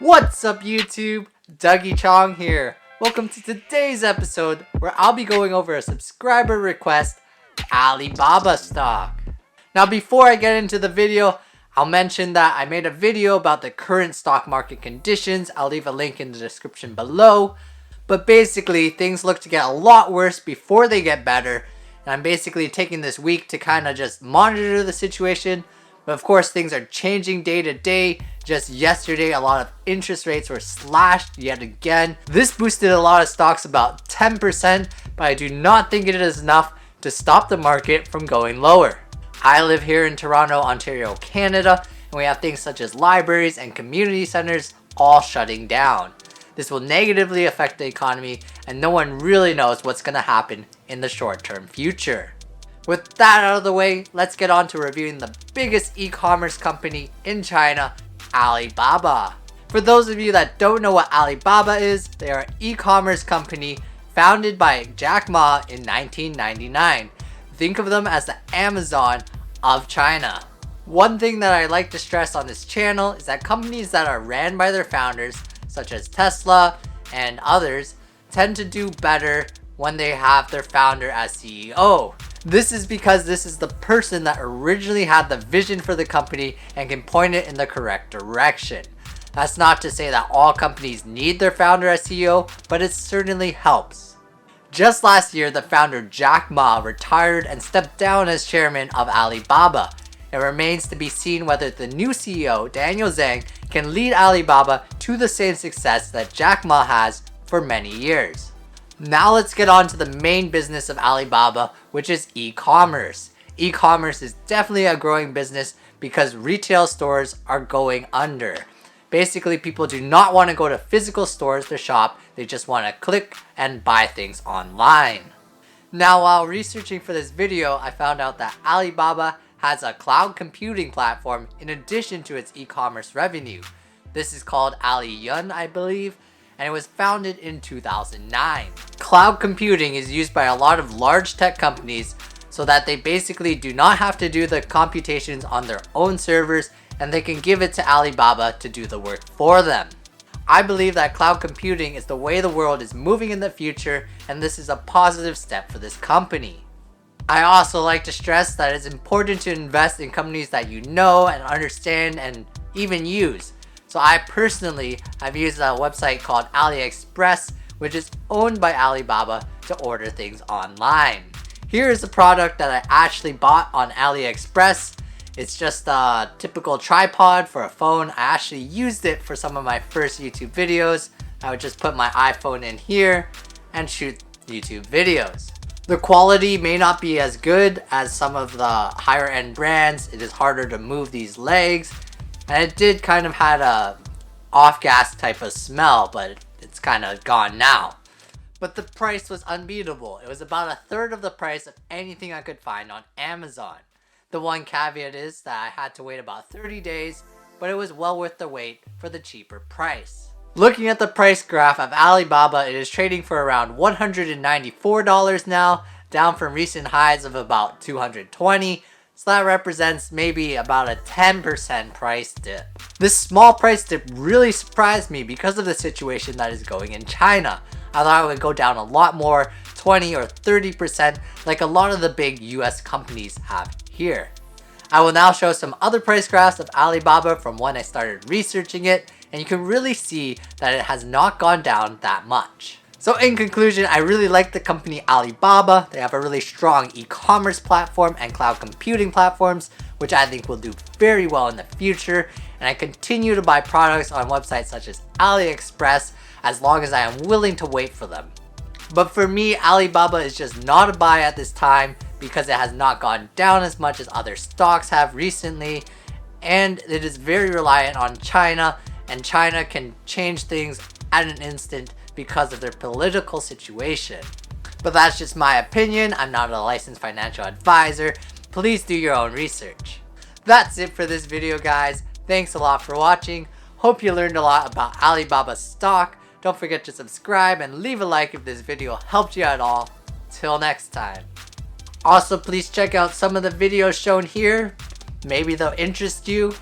What's up YouTube? Dougie Chong here. Welcome to today's episode where I'll be going over a subscriber request, Alibaba stock. Now before I get into the video, I'll mention that I made a video about the current stock market conditions. I'll leave a link in the description below. But basically things look to get a lot worse before they get better. And I'm basically taking this week to kind of just monitor the situation. But of course things are changing day to day. Just yesterday, a lot of interest rates were slashed yet again. This boosted a lot of stocks about 10%, but I do not think it is enough to stop the market from going lower. I live here in Toronto, Ontario, Canada, and we have things such as libraries and community centers all shutting down. This will negatively affect the economy, and no one really knows what's going to happen in the short-term future. With that out of the way, let's get on to reviewing the biggest e-commerce company in China, Alibaba. For those of you that don't know what Alibaba is, they are an e-commerce company founded by Jack Ma in 1999. Think of them as the Amazon of China. One thing that I like to stress on this channel is that companies that are ran by their founders, such as Tesla and others, tend to do better when they have their founder as CEO. This is because this is the person that originally had the vision for the company and can point it in the correct direction. That's not to say that all companies need their founder as CEO, but it certainly helps. Just last year, the founder Jack Ma retired and stepped down as chairman of Alibaba. It remains to be seen whether the new CEO, Daniel Zhang, can lead Alibaba to the same success that Jack Ma has for many years. Now let's get on to the main business of Alibaba, which is e-commerce. E-commerce is definitely a growing business because retail stores are going under. Basically, people do not want to go to physical stores to shop, they just want to click and buy things online. Now while researching for this video, I found out that Alibaba has a cloud computing platform in addition to its e-commerce revenue. This is called Aliyun, I believe, and it was founded in 2009. Cloud computing is used by a lot of large tech companies so that they basically do not have to do the computations on their own servers and they can give it to Alibaba to do the work for them. I believe that cloud computing is the way the world is moving in the future, and this is a positive step for this company. I also like to stress that it's important to invest in companies that you know and understand and even use. So I personally have used a website called Aliexpress, which is owned by Alibaba, to order things online. Here is a product that I actually bought on AliExpress. It's just a typical tripod for a phone. I actually used it for some of my first YouTube videos. I would just put my iPhone in here and shoot YouTube videos. The quality may not be as good as some of the higher end brands. It is harder to move these legs. And it did kind of had a off-gas type of smell, but it's kind of gone now. But the price was unbeatable. It was about a third of the price of anything I could find on Amazon. The one caveat is that I had to wait about 30 days, but it was well worth the wait for the cheaper price. Looking at the price graph of Alibaba, it is trading for around $194 now, down from recent highs of about $220. So that represents maybe about a 10% price dip. This small price dip really surprised me because of the situation that is going in China. I thought it would go down a lot more, 20 or 30%, like a lot of the big US companies have here. I will now show some other price graphs of Alibaba from when I started researching it, and you can really see that it has not gone down that much. So in conclusion, I really like the company Alibaba. They have a really strong e-commerce platform and cloud computing platforms, which I think will do very well in the future. And I continue to buy products on websites such as AliExpress as long as I am willing to wait for them. But for me, Alibaba is just not a buy at this time because it has not gone down as much as other stocks have recently. And it is very reliant on China, and China can change things at an instant because of their political situation. But that's just my opinion. I'm not a licensed financial advisor. Please do your own research. That's it for this video, guys. Thanks a lot for watching. Hope you learned a lot about Alibaba stock. Don't forget to subscribe and leave a like if this video helped you at all. Till next time. Also, please check out some of the videos shown here. Maybe they'll interest you.